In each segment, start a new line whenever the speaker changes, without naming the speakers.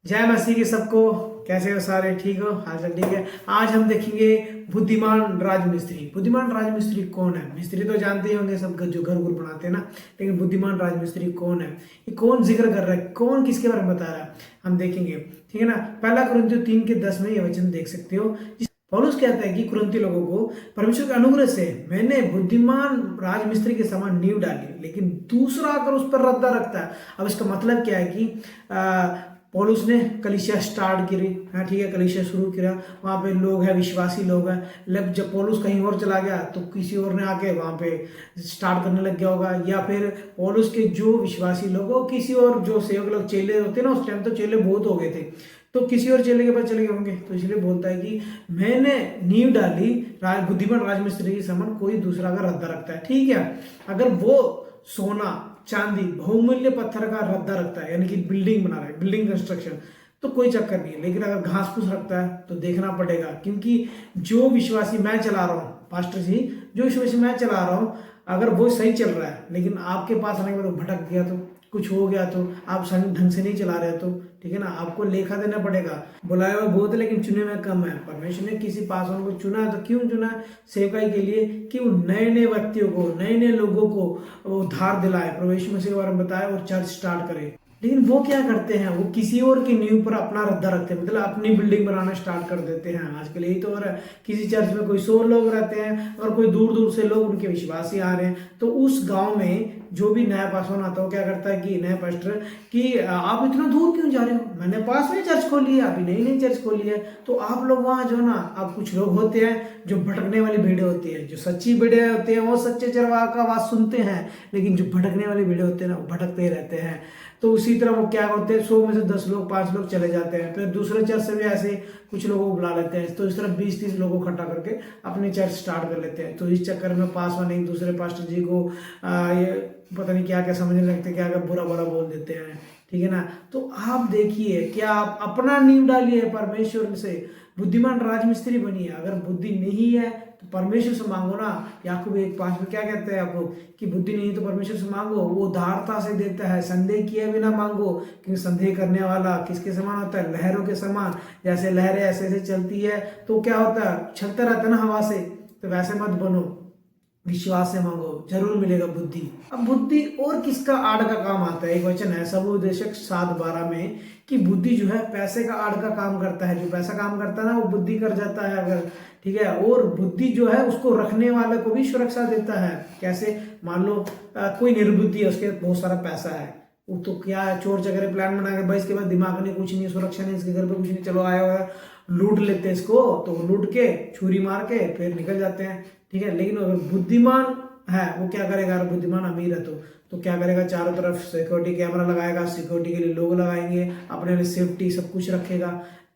जय मसीह की सबको। कैसे हो सारे? ठीक हो? हाल चाल ठीक है। आज हम देखेंगे बुद्धिमान राजमिस्त्री। बुद्धिमान राजमिस्त्री कौन है? मिस्त्री तो जानते ही होंगे सब, जो घर गुर बनाते हैं ना, लेकिन बुद्धिमान राजमिस्त्री कौन है? ये कौन जिक्र कर रहा है? कौन किसके बारे में बता रहा है? हम देखेंगे, ठीक है ना। पहला कुरिन्थियों 3:10 में ये वचन देख सकते हो। पौलुस कहता है कि कुरिन्थी लोगों को, परमेश्वर के अनुग्रह से मैंने बुद्धिमान राजमिस्त्री के समान नींव डाली, लेकिन दूसरा आकर उस पर रद्दा रखता है। अब इसका मतलब क्या है कि पौलुस ने कलीसिया स्टार्ट करी, हाँ ठीक है, कलीसिया शुरू किया, वहाँ पे लोग हैं, विश्वासी लोग हैं। लेकिन जब पौलुस कहीं और चला गया तो किसी और ने आके वहाँ पे स्टार्ट करने लग गया होगा, या फिर पौलुस के जो विश्वासी लोग हो, किसी और जो सेवक लोग, चेले होते ना, उस टाइम तो चेले बहुत हो गए थे, तो किसी और चेले के पास चले गए होंगे। तो इसलिए बोलता है कि मैंने नींव डाली, बुद्धिमान राजमिस्त्री के समान कोई दूसरा का रद्दा रखता है। ठीक है, अगर वो सोना चांदी बहुमूल्य पत्थर का रद्दा रखता है, यानी कि बिल्डिंग बना रहा है, बिल्डिंग कंस्ट्रक्शन, तो कोई चक्कर नहीं है। लेकिन अगर घास फूस रखता है तो देखना पड़ेगा, क्योंकि जो विश्वासी मैं चला रहा हूँ, पास्टर जी, जो विश्वासी मैं चला रहा हूँ, अगर वो सही चल रहा है, लेकिन आपके पास आने के बाद भटक गया, तो कुछ हो गया, तो आप सही ढंग से नहीं चला रहे, तो ठीक है ना, आपको लेखा देना पड़ेगा। बुलाया हुआ बहुत है लेकिन चुने में कम है। परमेश्वर ने किसी पासवान को चुना है, तो क्यों चुना है? सेवकाई के लिए, कि वो नए नए व्यक्तियों को, नए नए लोगों को उद्धार दिलाए, प्रभु यीशु मसीह के बारे में बताए और चर्च स्टार्ट करे। लेकिन वो क्या करते हैं? वो किसी और की नींव पर अपना रद्दा रखते हैं, मतलब अपनी बिल्डिंग बनाना स्टार्ट कर देते हैं। आजकल यही तो हो रहा है। किसी चर्च में कोई 100 लोग रहते हैं और कोई दूर दूर से लोग, उनके विश्वासी आ रहे हैं, तो उस गांव में जो भी नया पासवान आता है, क्या करता है कि नया पास्टर, कि आप इतना दूर क्यों जा रहे हो? मैंने पास में चर्च खोली है, अभी नई नई चर्च खोली है, तो आप लोग वहां जो ना, अब कुछ लोग होते हैं जो भटकने वाली भेड़ें होती है, जो सच्ची भेड़ें होते हैं वो सच्चे चरवाहा का आवाज सुनते हैं, लेकिन जो भटकने वाली भेड़ें होते हैं ना, वो भटकते ही रहते हैं। तो उसी तरह वो क्या करते हैं, 100 में से 10 लोग, 5 लोग चले जाते हैं, फिर दूसरे चर्च से भी ऐसे कुछ लोगों को बुला लेते हैं, तो इस तरह 20-30 लोगों को इकट्ठा करके अपने चर्च स्टार्ट कर लेते हैं। तो इस चक्कर में पासवान एक दूसरे पास्टर जी को ये पता नहीं क्या क्या समझने लगते, क्या क्या बुरा बुरा बोल देते हैं, ठीक है ना। तो आप देखिए, क्या आप अपना नींव डालिए परमेश्वर से, बुद्धिमान राजमिस्त्री बनिए। अगर बुद्धि नहीं है तो परमेश्वर से मांगो ना। याकूब 1:5 में क्या कहते हैं आपको, कि बुद्धि नहीं तो परमेश्वर से मांगो, वो उदारता से देता है, संदेह किए बिना मांगो, क्योंकि संदेह करने वाला किसके समान होता है? लहरों के समान। जैसे लहरें ऐसे ऐसे चलती है तो क्या होता है, चलता रहता है ना हवा से, तो वैसे मत बनो, विश्वास से मांगो, जरूर मिलेगा बुद्धि। अब बुद्धि और किसका आड़ का काम आता है? एक वचन है सबोपदेशक 7:12 में, कि बुद्धि जो है पैसे का आड़ का काम करता है। जो पैसा काम करता है ना, वो बुद्धि कर जाता है अगर, ठीक है। और बुद्धि जो है उसको रखने वाले को भी सुरक्षा देता है। कैसे? मान लो कोई निर्बुद्धि है, उसके बहुत सारा पैसा है, वो तो क्या है, चोर चकरे प्लान बना के, भाई इसके बाद दिमाग नहीं, कुछ नहीं, सुरक्षा नहीं, इसके घर पे कुछ नहीं, चलो आया हुआ है, लूट लेते हैं इसको, तो लूट के छुरी मार के फिर निकल जाते हैं, ठीक है। लेकिन अगर बुद्धिमान है, वो क्या करेगा? अगर बुद्धिमान अमीर है तो क्या करेगा? चारों तरफ सिक्योरिटी कैमरा लगाएगा, सिक्योरिटी के लिए लोग लगाएंगे, अपने लिए सेफ्टी सब कुछ रखेगा,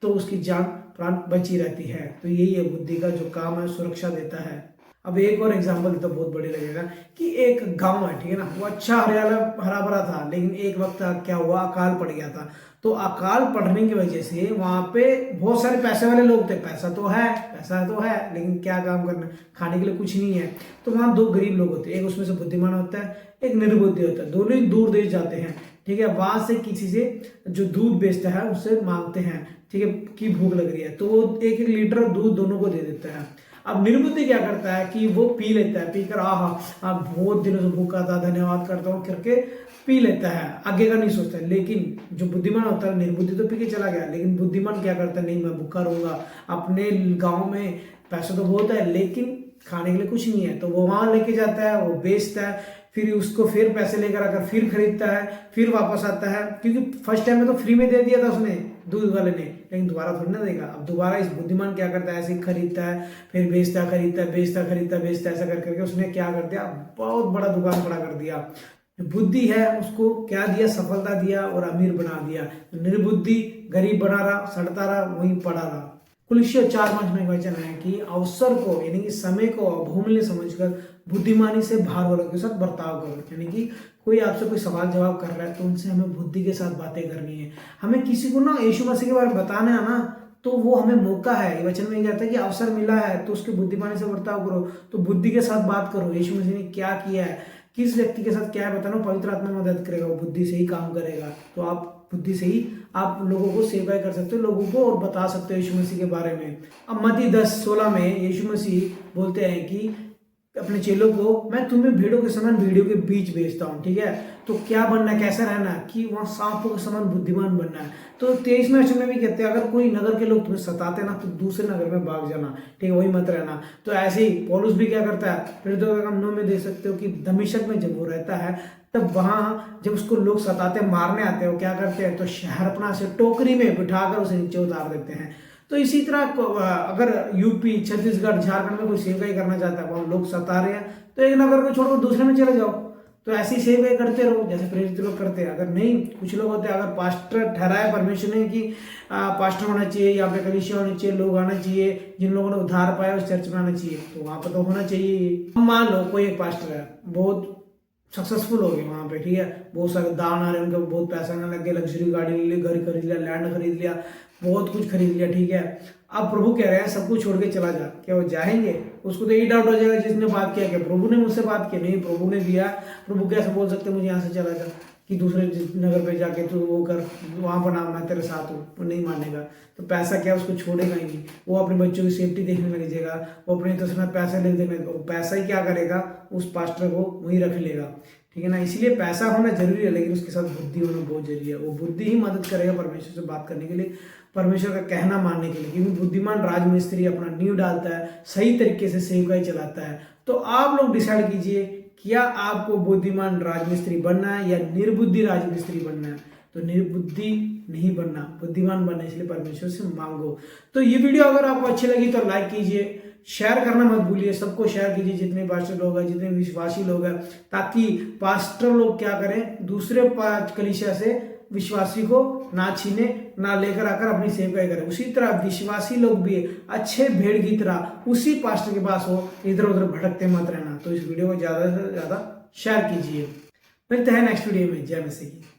तो उसकी जान प्राण बची रहती है। तो यही है बुद्धि का जो काम है, सुरक्षा देता है। अब एक और एग्जांपल देता, बहुत बड़ी लगेगा, कि एक गांव है, ठीक है ना, वो अच्छा हरियाला हरा भरा था, लेकिन एक वक्त क्या हुआ, अकाल पड़ गया था। तो अकाल पड़ने की वजह से वहां पे बहुत सारे पैसे वाले लोग थे, पैसा तो है, पैसा तो है, लेकिन क्या काम करना, खाने के लिए कुछ नहीं है। तो वहां 2 गरीब लोग होते हैं, एक उसमें से बुद्धिमान होता है, एक निर्बुद्धि होता है, दोनों ही दूर देश जाते हैं, ठीक है। वहां से किसी से जो दूध बेचता है उससे मांगते हैं, ठीक है, कि भूख लग रही है, तो वो 1-1 लीटर दूध दोनों को दे देता है। अब निर्बुद्धि क्या करता है कि वो पी लेता है, पीकर आप बहुत दिनों से भूखा था, धन्यवाद करता हूँ करके पी लेता है, आगे का नहीं सोचता है। लेकिन जो बुद्धिमान होता है, निर्बुद्धि तो पी के चला गया, लेकिन बुद्धिमान क्या करता है, नहीं मैं भूखा रहूंगा, अपने गांव में पैसा तो बहुत है लेकिन खाने के लिए कुछ नहीं है, तो वो वहां लेके जाता है, वो बेचता है, फिर उसको फिर पैसे लेकर आकर फिर खरीदता है, फिर वापस आता है, क्योंकि फर्स्ट टाइम में तो फ्री में दे दिया था उसने, दूध वाले ने, लेकिन दोबारा थोड़ी ना देगा। अब दोबारा इस बुद्धिमान क्या करता है, ऐसे ही खरीदता है, फिर बेचता, खरीदता, बेचता, खरीदता, बेचता, ऐसा कर करके उसने क्या कर दिया, बहुत बड़ा दुकान खड़ा कर दिया। जो बुद्धि है उसको क्या दिया, सफलता दिया और अमीर बना दिया। निर्बुद्धि गरीब बना रहा, सड़ता रहा, वहीं पड़ा रहा। कुलुस्सियों 4:5 में वचन है कि अवसर को, यानी कि समय को बहुमूल्य समझकर बुद्धिमानी से भार वालों के साथ बर्ताव करो। यानी कि कोई आपसे कोई सवाल जवाब कर रहा है तो उनसे हमें बुद्धि के साथ बातें करनी है। हमें किसी को ना यीशु मसीह के बारे में बताना है ना, तो वो हमें मौका है। ये वचन में कहता है कि अवसर मिला है तो उसके बुद्धिमानी से बर्ताव करो, तो बुद्धि के साथ बात करो। यीशु मसीह ने क्या किया है, किस व्यक्ति के साथ क्या है बताना, पवित्र आत्मा मदद करेगा, वो बुद्धि से ही काम करेगा। तो आप बुद्धि से ही आप लोगों को सेवा कर सकते हो, लोगों को और बता सकते हो यीशु मसीह के बारे में। अब मत्ती 10:16 में यीशु मसीह बोलते हैं कि अपने चेलों को, मैं तुम्हें भीड़ों के समान भीड़ों के बीच भेजता हूँ, ठीक है। तो क्या बनना है, कैसा रहना है कि वहाँ सांपों के समान बुद्धिमान बनना है। तो 23वें वचन में भी कहते हैं, अगर कोई नगर के लोग तुम्हें सताते ना तो दूसरे नगर में भाग जाना, ठीक है, वही मत रहना। तो ऐसे ही पौलुस भी क्या करता है, फिर तो हम 9 में देख सकते हो कि दमिश्क में जब वो रहता है तब वहाँ जब उसको लोग सताते मारने आते हैं, वो क्या करते हैं, तो शहरपनाह से टोकरी में बिठाकर उसे नीचे उतार देते हैं। तो इसी तरह अगर यूपी, छत्तीसगढ़, झारखंड में कोई सेवकाई करना चाहता है, वहाँ लोग सता रहे हैं, तो एक नगर को छोड़कर दूसरे में चले जाओ। तो ऐसी सेवकाई करते रहो जैसे प्रेरित लोग करते हैं। अगर नहीं, कुछ लोग होते हैं, अगर पास्टर ठहराया परमेश्वर ने कि पास्टर होना चाहिए, या पे कलीसिया होनी चाहिए, लोग आना चाहिए, जिन लोगों ने उद्धार पाया उस चर्च में आना चाहिए, तो वहाँ पर तो होना चाहिए। मान लो कोई एक पास्टर है, बहुत सक्सेसफुल हो गए वहाँ पे, ठीक है, बहुत सारे दान आ रहे हैं उनके, बहुत पैसा आने लग गया, लग्जरी गाड़ी ले ली, घर खरीद लिया, लैंड खरीद लिया, बहुत कुछ खरीद लिया, ठीक है। अब प्रभु कह रहे हैं सब कुछ छोड़ के चला जा, क्या वो जाएंगे? उसको तो यही डाउट हो जाएगा जिसने बात किया कि प्रभु ने मुझसे बात की, नहीं प्रभु ने दिया, प्रभु कैसे बोल सकते मुझे यहाँ से चला जा, कि दूसरे नगर पे जाके तू वो कर, वहाँ पर नाम मैं तेरे साथ हूँ, वो नहीं मानेगा। तो पैसा क्या, उसको छोड़ेगा ही नहीं, वो अपने बच्चों की सेफ्टी देखने लग जाएगा, वो अपने तो समय पैसा ले देने, पैसा ही क्या करेगा, उस पास्टर को वहीं रख लेगा, ठीक है ना। इसलिए पैसा होना जरूरी है, लेकिन उसके साथ बुद्धि होना बहुत जरूरी है। वो बुद्धि ही मदद करेगा परमेश्वर से बात करने के लिए, परमेश्वर का कहना मानने के लिए, क्योंकि बुद्धिमान राजमिस्त्री अपना नींव डालता है, सही तरीके से सेवकाई चलाता है। तो आप लोग डिसाइड कीजिए, क्या आपको बुद्धिमान राजमिस्त्री बनना है या निर्बुद्धि राजमिस्त्री बनना है। तो निर्बुद्धि नहीं बनना, बुद्धिमान बनना, इसलिए परमेश्वर से मांगो। तो ये वीडियो अगर आपको अच्छी लगी तो लाइक कीजिए, शेयर करना मत भूलिए, सबको शेयर कीजिए, जितने पास्टर लोग हैं, जितने विश्वासी लोग हैं, ताकि पास्टर लोग क्या करें, दूसरे कलीसिया से विश्वासी को ना छीने, ना लेकर आकर अपनी सेवकाई करें। उसी तरह विश्वासी लोग भी अच्छे भेड़ की तरह उसी पास्टर के पास हो, इधर उधर भटकते मत रहना। तो इस वीडियो को ज़्यादा से ज़्यादा शेयर कीजिए। मिलते हैं नेक्स्ट वीडियो में। जय मसीह।